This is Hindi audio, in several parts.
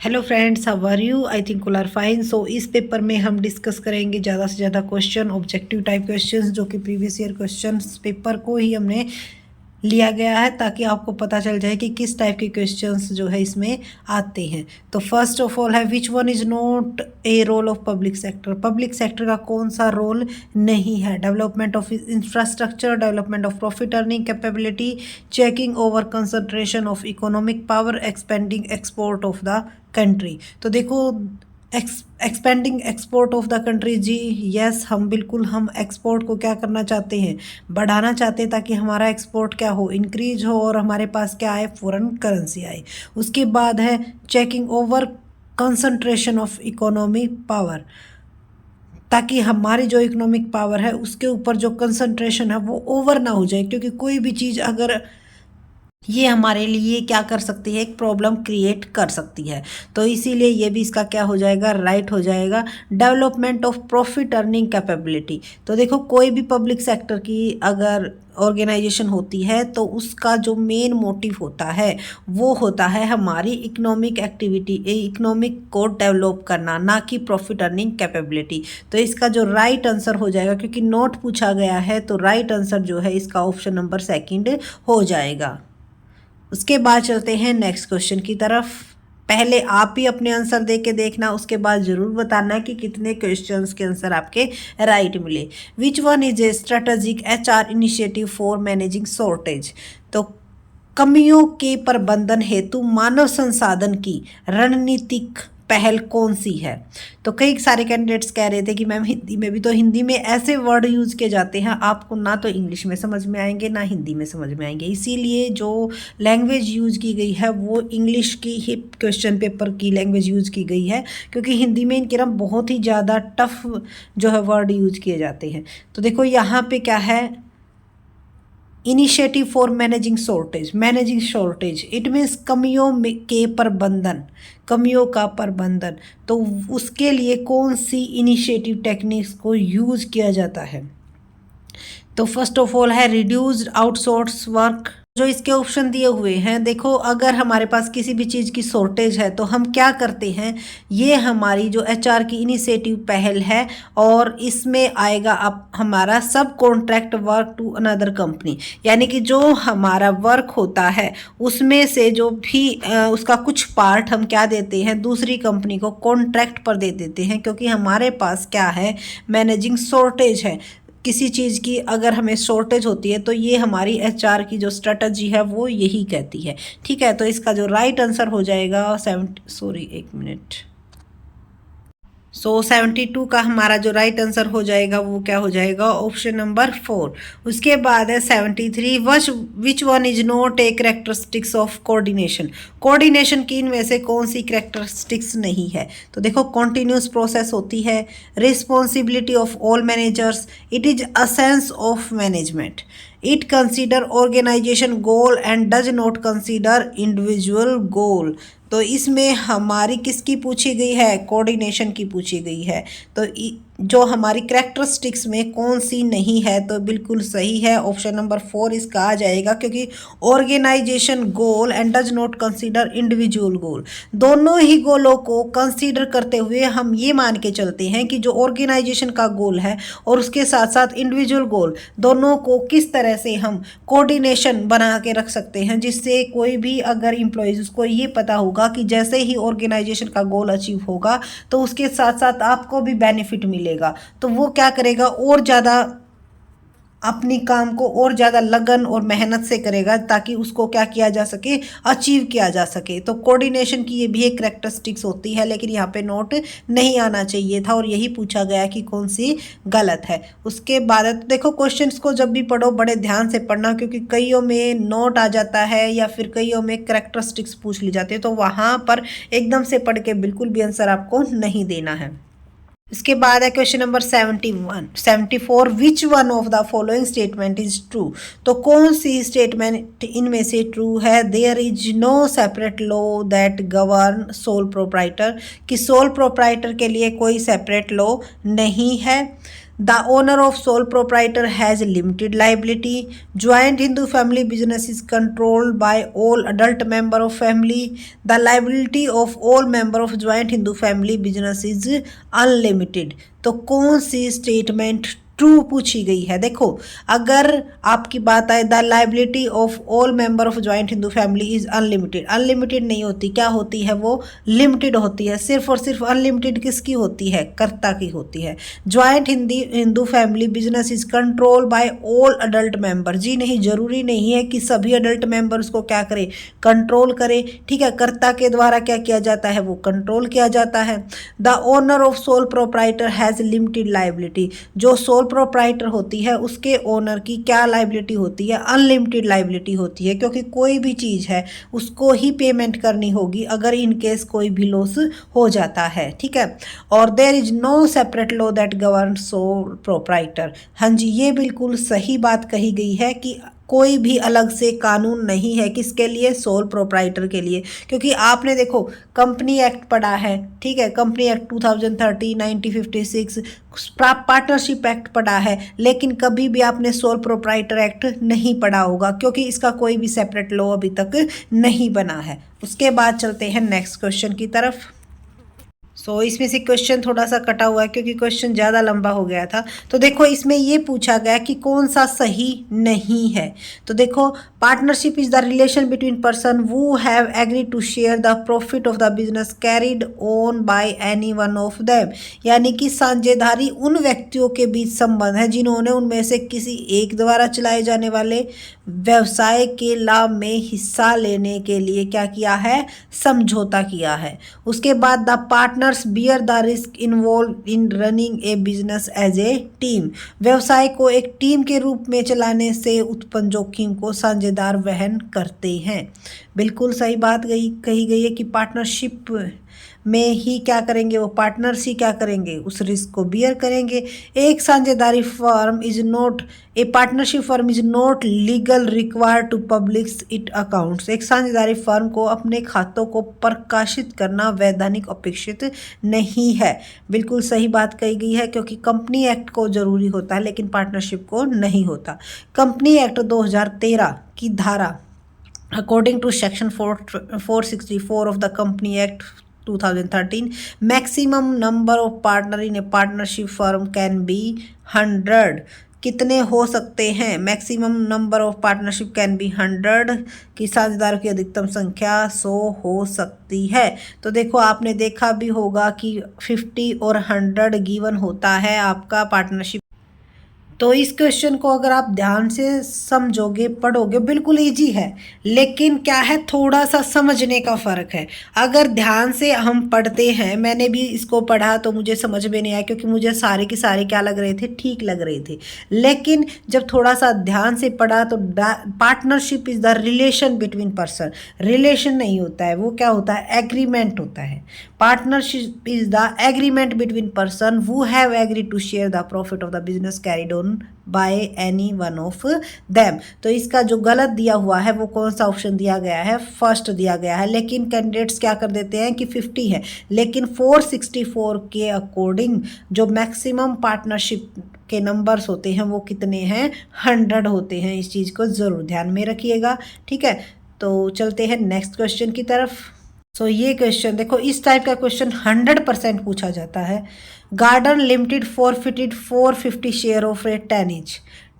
Hello friends, how are you? I think all are fine. So इस पेपर में हम डिस्कस करेंगे ज़्यादा से ज़्यादा क्वेश्चन, ऑब्जेक्टिव टाइप क्वेश्चंस, जो कि प्रीवियस ईयर क्वेश्चंस पेपर को ही हमने लिया गया है ताकि आपको पता चल जाए कि किस टाइप के क्वेश्चंस जो है इसमें आते हैं। तो फर्स्ट ऑफ ऑल है, which one is not a role of public sector? Public sector का कौन सा रोल नहीं है? Development of infrastructure, development of profit earning capability, checking over concentration of economic power, expanding export of the country. तो देखो, expanding export of the country, जी यस, हम बिल्कुल हम एक्सपोर्ट को क्या करना चाहते हैं? बढ़ाना चाहते हैं ताकि हमारा एक्सपोर्ट क्या हो, इंक्रीज हो और हमारे पास क्या आए, फॉरेन करेंसी आए। उसके बाद है checking over concentration of economic power, ताकि हमारी जो इकोनॉमिक पावर है उसके ऊपर जो कंसंट्रेशन है वो ओवर ना हो जाए, क्योंकि कोई भी चीज़ अगर ये हमारे लिए क्या कर सकती है, एक प्रॉब्लम क्रिएट कर सकती है। तो इसीलिए ये भी इसका क्या हो जाएगा, राइट हो जाएगा। Development of profit earning capability, तो देखो कोई भी पब्लिक सेक्टर की अगर ऑर्गेनाइजेशन होती है तो उसका जो मेन मोटिव होता है वो होता है हमारी इकोनॉमिक एक्टिविटी, इकोनॉमिक को डेवलप करना, ना कि प्रॉफिट अर्निंग कैपेबिलिटी। तो इसका जो राइट आंसर हो जाएगा, क्योंकि नोट पूछा गया है, तो राइट आंसर जो है इसका ऑप्शन नंबर सेकंड हो जाएगा। उसके बाद चलते हैं नेक्स्ट क्वेश्चन की तरफ। पहले आप ही अपने आंसर दे के देखना, उसके बाद जरूर बताना कि कितने क्वेश्चंस के आंसर आपके राइट मिले। Which one is a strategic HR initiative for managing shortage? तो कमियों के प्रबंधन हेतु मानव संसाधन की रणनीतिक पहल कौन सी है? तो कई सारे कैंडिडेट्स कह रहे थे कि मैम हिंदी में भी, तो हिंदी में ऐसे वर्ड यूज़ किए जाते हैं आपको ना तो इंग्लिश में समझ में आएंगे ना हिंदी में समझ में आएंगे, इसीलिए जो लैंग्वेज यूज़ की गई है वो इंग्लिश की ही क्वेश्चन पेपर की लैंग्वेज यूज़ की गई है, क्योंकि हिंदी में इनके ना बहुत ही ज़्यादा टफ जो है वर्ड यूज़ किए जाते हैं। तो देखो यहाँ पे क्या है, initiative for managing shortage it means कमियों के प्रबंधन, कमियों का प्रबंधन। तो उसके लिए कौन सी इनिशिएटिव टेक्निक्स को यूज़ किया जाता है? तो फर्स्ट ऑफ ऑल है रिड्यूस्ड आउटसोर्स वर्क। जो इसके ऑप्शन दिए हुए हैं, देखो अगर हमारे पास किसी भी चीज़ की शॉर्टेज है तो हम क्या करते हैं, ये हमारी जो HR की इनिशिएटिव पहल है और इसमें आएगा अब हमारा सब contract work to another company, यानी कि जो हमारा वर्क होता है उसमें से जो भी उसका कुछ पार्ट हम क्या देते हैं, दूसरी कंपनी को कॉन्ट्रैक्ट पर दे देते हैं, क्योंकि हमारे पास क्या है, मैनेजिंग शॉर्टेज है। किसी चीज़ की अगर हमें शॉर्टेज होती है तो ये हमारी HR की जो स्ट्रेटजी है वो यही कहती है। ठीक है, तो इसका जो राइट आंसर हो जाएगा 72 का हमारा जो राइट आंसर हो जाएगा वो क्या हो जाएगा, ऑप्शन नंबर 4। उसके बाद है 73, which one is not A characteristics of coordination? Coordination की इनमें से कौन सी करेक्टरिस्टिक्स नहीं है? तो देखो, कॉन्टिन्यूस प्रोसेस होती है, responsibility of all managers, it is a sense of management, it consider organisation goal and does not consider individual goal. तो इसमें हमारी किसकी पूछी गई है, कोऑर्डिनेशन की पूछी गई है। तो जो हमारी करेक्टरिस्टिक्स में कौन सी नहीं है, तो बिल्कुल सही है, ऑप्शन नंबर 4 इसका आ जाएगा, क्योंकि organisation goal and does not consider individual goal, दोनों ही गोलों को कंसीडर करते हुए हम ये मान के चलते हैं कि जो ऑर्गेनाइजेशन का गोल है और उसके साथ साथ इंडिविजुअल गोल, दोनों को किस तरह से हम कोऑर्डिनेशन बना के रख सकते हैं, जिससे कोई भी अगर इम्प्लॉयज़ उसको ये पता होगा कि जैसे ही ऑर्गेनाइजेशन का गोल अचीव होगा तो उसके साथ साथ आपको भी बेनिफिट मिलेगा, तो वो क्या करेगा, और ज़्यादा अपनी काम को और ज़्यादा लगन और मेहनत से करेगा ताकि उसको क्या किया जा सके, अचीव किया जा सके। तो कोऑर्डिनेशन की ये भी एक करेक्टरिस्टिक्स होती है, लेकिन यहाँ पे नोट नहीं आना चाहिए था और यही पूछा गया कि कौन सी गलत है। उसके बाद देखो, क्वेश्चंस को जब भी पढ़ो बड़े ध्यान से पढ़ना, क्योंकि कईयों में नोट आ जाता है या फिर कईयों में करेक्टरिस्टिक्स पूछ ली जाती है, तो वहाँ पर एकदम से पढ़ के बिल्कुल भी आंसर आपको नहीं देना है। इसके बाद है question number 74, which one of the following statement is true? तो कौन सी स्टेटमेंट इनमें से ट्रू है? There is no separate law that govern sole proprietor, कि सोल प्रोप्राइटर के लिए कोई सेपरेट लॉ नहीं है। The owner of sole proprietor has limited liability, joint Hindu family business is controlled by all adult member of family, the liability of all member of joint Hindu family business is unlimited. तो कौन सी स्टेटमेंट ट्रू पूछी गई है? देखो, अगर आपकी बात आए the liability of all member of joint Hindu family is unlimited, unlimited नहीं होती, क्या होती है वो? लिमिटेड होती है। सिर्फ और सिर्फ अनलिमिटेड किसकी होती है? कर्ता की होती है। Joint Hindu family business is control by all adult member, जी नहीं, जरूरी नहीं है कि सभी अडल्ट मेंबर उसको क्या करे? कंट्रोल करे। ठीक है, कर्ता के द्वारा क्या किया जाता है? वो कंट्रोल किया जाता है। The owner of sole proprietor has limited liability, जो सोल प्रोप्राइटर होती है उसके ओनर की क्या लाइबिलिटी होती है? अनलिमिटेड लाइबिलिटी होती है, क्योंकि कोई भी चीज़ है उसको ही पेमेंट करनी होगी अगर इन केस कोई भी लॉस हो जाता है। ठीक है, और there is no separate law that govern sole proprietor. हाँ जी, ये बिल्कुल सही बात कही गई है कि कोई भी अलग से कानून नहीं है किसके लिए? सोल प्रोप्राइटर के लिए। क्योंकि आपने देखो कंपनी एक्ट पढ़ा है, ठीक है, कंपनी एक्ट 2013, 1956, पार्टनरशिप एक्ट पढ़ा है, लेकिन कभी भी आपने सोल प्रोप्राइटर एक्ट नहीं पढ़ा होगा, क्योंकि इसका कोई भी सेपरेट लॉ अभी तक नहीं बना है। उसके बाद चलते हैं नेक्स्ट क्वेश्चन की तरफ। इसमें से क्वेश्चन थोड़ा सा कटा हुआ है क्योंकि क्वेश्चन ज़्यादा लंबा हो गया था। तो देखो, इसमें ये पूछा गया कि कौन सा सही नहीं है। तो देखो, partnership is the relation between person who have agreed to share the profit of the business carried on by any one of them, यानी कि साझेदारी उन व्यक्तियों के बीच संबंध है जिन्होंने उनमें से किसी एक द्वारा चलाए जाने वाले व्यवसाय के लाभ में हिस्सा लेने के लिए क्या किया है? समझौता किया है। उसके बाद the partners bear the risk involve in running a business as a team, व्यवसाय को एक टीम के रूप में चलाने से उत्पन्न जोखिम को साझेदार वहन करते हैं। बिल्कुल सही बात कही गई है कि पार्टनरशिप में ही क्या करेंगे? वो पार्टनर्स ही क्या करेंगे? उस रिस्क को बियर करेंगे। एक साझेदारी firm is not a partnership firm is not legal required to publish it accounts, एक साझेदारी फर्म को अपने खातों को प्रकाशित करना वैधानिक अपेक्षित नहीं है। बिल्कुल सही बात कही गई है, क्योंकि कंपनी एक्ट को जरूरी होता है लेकिन पार्टनरशिप को नहीं होता। कंपनी एक्ट 2013 की धारा according to section 464 of the company act 2013, maximum number of partner in a partnership firm can be 100। कितने हो सकते हैं? Maximum number of partnership can be 100, कि साझेदारों की अधिकतम संख्या 100 हो सकती है। तो देखो, आपने देखा भी होगा कि 50 और 100 गिवन होता है आपका पार्टनरशिप। तो इस क्वेश्चन को अगर आप ध्यान से समझोगे, पढ़ोगे, बिल्कुल इजी है, लेकिन क्या है, थोड़ा सा समझने का फ़र्क है। अगर ध्यान से हम पढ़ते हैं, मैंने भी इसको पढ़ा तो मुझे समझ में नहीं आया, क्योंकि मुझे सारे के सारे क्या लग रहे थे? ठीक लग रहे थे। लेकिन जब थोड़ा सा ध्यान से पढ़ा तो partnership is the relation between person, relation नहीं होता है, वो क्या होता है? एग्रीमेंट होता है। Partnership is the agreement between person who have agreed to share the profit of the business carried on by any one of them। तो इसका जो गलत दिया हुआ है वो कौन सा ऑप्शन दिया गया है? फर्स्ट दिया गया है। लेकिन कैंडिडेट्स क्या कर देते हैं कि 50 है, लेकिन 464 के अकॉर्डिंग जो मैक्सिमम पार्टनरशिप के नंबर्स होते हैं वो कितने हैं? 100 होते हैं। इस चीज़ को ज़रूर ध्यान में रखिएगा। ठीक है, तो चलते हैं नेक्स्ट क्वेश्चन की तरफ। ये क्वेश्चन देखो, इस टाइप का क्वेश्चन 100% पूछा जाता है। Garden limited forfeited 450 share of A 10 each।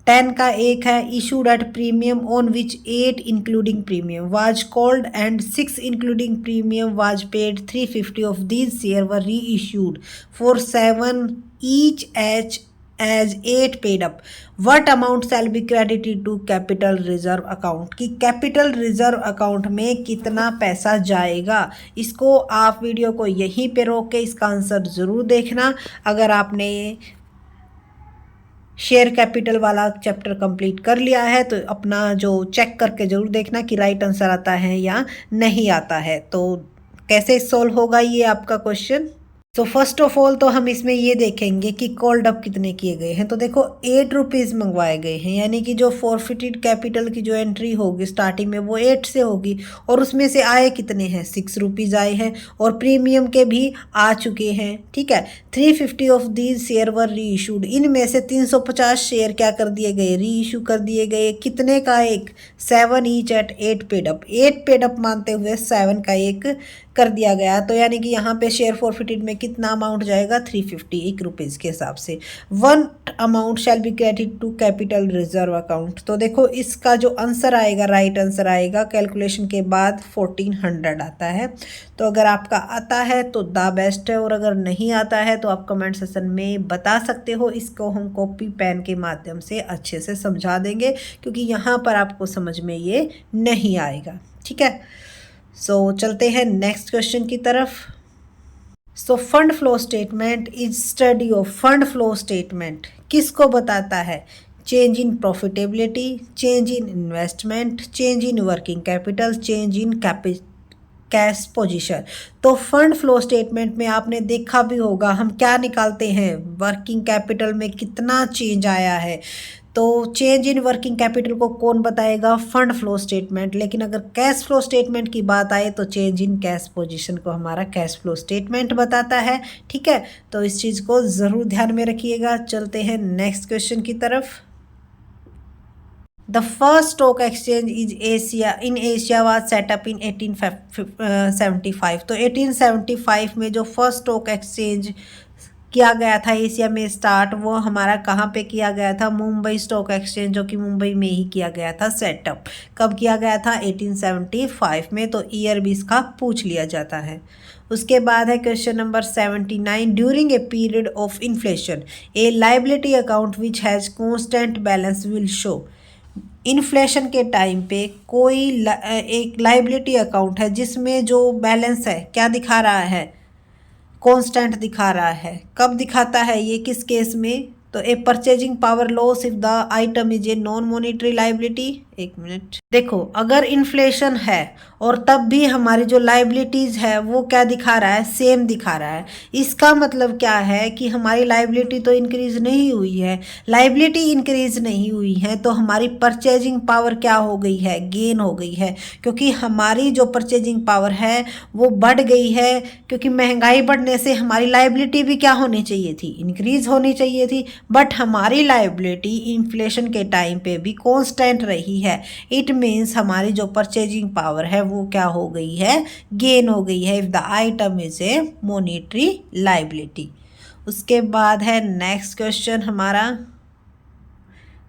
10 का एक है, issued at premium on which 8 including premium was called and 6 including premium was paid. 350 of these share वर री issued for 7 each as 8 paid up। What amount shall be credited to capital reserve account, कि कैपिटल रिजर्व अकाउंट में कितना पैसा जाएगा। इसको आप वीडियो को यहीं पे रोक के इसका आंसर ज़रूर देखना। अगर आपने शेयर कैपिटल वाला चैप्टर कंप्लीट कर लिया है तो अपना जो चेक करके ज़रूर देखना कि राइट आंसर आता है या नहीं आता है। तो कैसे सोल्व होगा ये आपका क्वेश्चन? तो फर्स्ट ऑफ ऑल तो हम इसमें ये देखेंगे कि कॉल्ड अप कितने किए गए हैं। तो देखो 8 रुपीज़ मंगवाए गए हैं, यानी कि जो फॉरफिटेड कैपिटल की जो एंट्री होगी स्टार्टिंग में वो 8 से होगी, और उसमें से आए कितने हैं, 6 रुपीज़ आए हैं, और प्रीमियम के भी आ चुके हैं। ठीक है, 350 ऑफ दीज शेयर वर री इशूड, इनमें से 350 शेयर क्या कर दिए गए, री इशू कर दिए गए। कितने का एक, 7 each eight 8 paid up, 8 paid up मानते हुए 7 का एक कर दिया गया। तो यानी कि यहाँ पे शेयर फॉरफिटेड में कितना अमाउंट जाएगा, 350 रुपीज़ के हिसाब से। 1 amount shall be credit to capital reserve account. तो देखो इसका जो आंसर आएगा, राइट आंसर आएगा कैलकुलेशन के बाद 1400 आता है। तो अगर आपका आता है तो द बेस्ट है, और अगर नहीं आता है तो आप कमेंट सेक्शन में बता सकते हो। इसको हम कॉपी पेन के माध्यम से अच्छे से समझा देंगे, क्योंकि यहाँ पर आपको समझ में ये नहीं आएगा। ठीक है, सो चलते हैं नेक्स्ट क्वेश्चन की तरफ। So fund flow statement is study of, fund flow statement किसको बताता है, change in profitability, change in investment, change in working capital, change in cash position. तो फंड फ्लो स्टेटमेंट में आपने देखा भी होगा हम क्या निकालते हैं, वर्किंग कैपिटल में कितना चेंज आया है। तो चेंज इन वर्किंग कैपिटल को कौन बताएगा, फंड फ्लो स्टेटमेंट। लेकिन अगर कैश फ्लो स्टेटमेंट की बात आए तो चेंज इन कैश पोजीशन को हमारा कैश फ्लो स्टेटमेंट बताता है। ठीक है, तो इस चीज़ को ज़रूर ध्यान में रखिएगा। चलते हैं नेक्स्ट क्वेश्चन की तरफ। The first stock exchange is Asia was set up in 1875। तो 1875 में जो फर्स्ट स्टॉक एक्सचेंज किया गया था एशिया में स्टार्ट, वो हमारा कहाँ पे किया गया था, मुंबई स्टॉक एक्सचेंज, जो कि मुंबई में ही किया गया था सेटअप। कब किया गया था, 1875 में। तो ईयर भी इसका पूछ लिया जाता है। उसके बाद है question number 79। During a period of inflation a liability account which has constant balance will show. Inflation के टाइम पे कोई एक लाइबिलिटी अकाउंट है जिसमें जो बैलेंस है क्या दिखा रहा है, कांस्टेंट दिखा रहा है। कब दिखाता है ये, किस केस में, तो a purchasing power loss if the item is a non monetary liability. एक मिनट, देखो अगर इन्फ्लेशन है और तब भी हमारी जो लाइबिलिटीज है वो क्या दिखा रहा है, सेम दिखा रहा है, इसका मतलब क्या है कि हमारी लाइबिलिटी तो इंक्रीज नहीं हुई है। लाइबिलिटी इंक्रीज नहीं हुई है तो हमारी परचेजिंग पावर क्या हो गई है, गेन हो गई है, क्योंकि हमारी जो परचेजिंग पावर है वो बढ़ गई है। क्योंकि महंगाई बढ़ने से हमारी लाइबिलिटी भी क्या होनी चाहिए थी, इंक्रीज होनी चाहिए थी, बट हमारी लाइबिलिटी इन्फ्लेशन के टाइम पे भी कांस्टेंट रही है। इट मीन्स हमारी जो परचेजिंग पावर है वो क्या हो गई है, गेन हो गई है if the item is A monetary liability. उसके बाद है नेक्स्ट क्वेश्चन हमारा।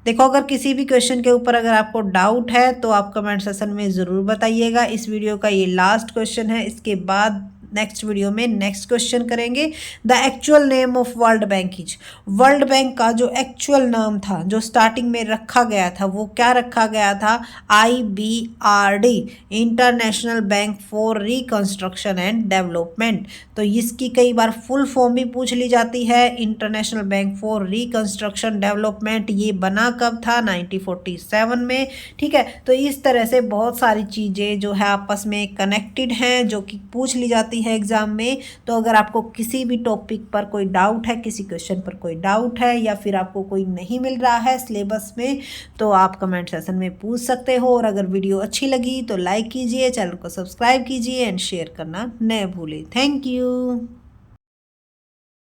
देखो अगर किसी भी क्वेश्चन के ऊपर अगर आपको डाउट है तो आप कमेंट सेक्शन में ज़रूर बताइएगा। इस वीडियो का ये लास्ट क्वेश्चन है, इसके बाद नेक्स्ट वीडियो में नेक्स्ट क्वेश्चन करेंगे। The actual name of world bank is, world bank का जो एक्चुअल नाम था जो स्टार्टिंग में रखा गया था वो क्या रखा गया था, IBRD, international bank for reconstruction and development. तो इसकी कई बार फुल फॉर्म भी पूछ ली जाती है, international bank for reconstruction development. ये बना कब था, 1947 में। ठीक है, तो इस तरह से बहुत सारी चीज़ें जो है आपस में कनेक्टेड हैं जो कि पूछ ली जाती है एग्जाम में। तो अगर आपको किसी भी टॉपिक पर कोई डाउट है, किसी क्वेश्चन पर कोई डाउट है, या फिर आपको कोई नहीं मिल रहा है सिलेबस में, तो आप कमेंट सेक्शन में पूछ सकते हो। और अगर वीडियो अच्छी लगी तो लाइक कीजिए, चैनल को सब्सक्राइब कीजिए एंड शेयर करना न भूलें। Thank you.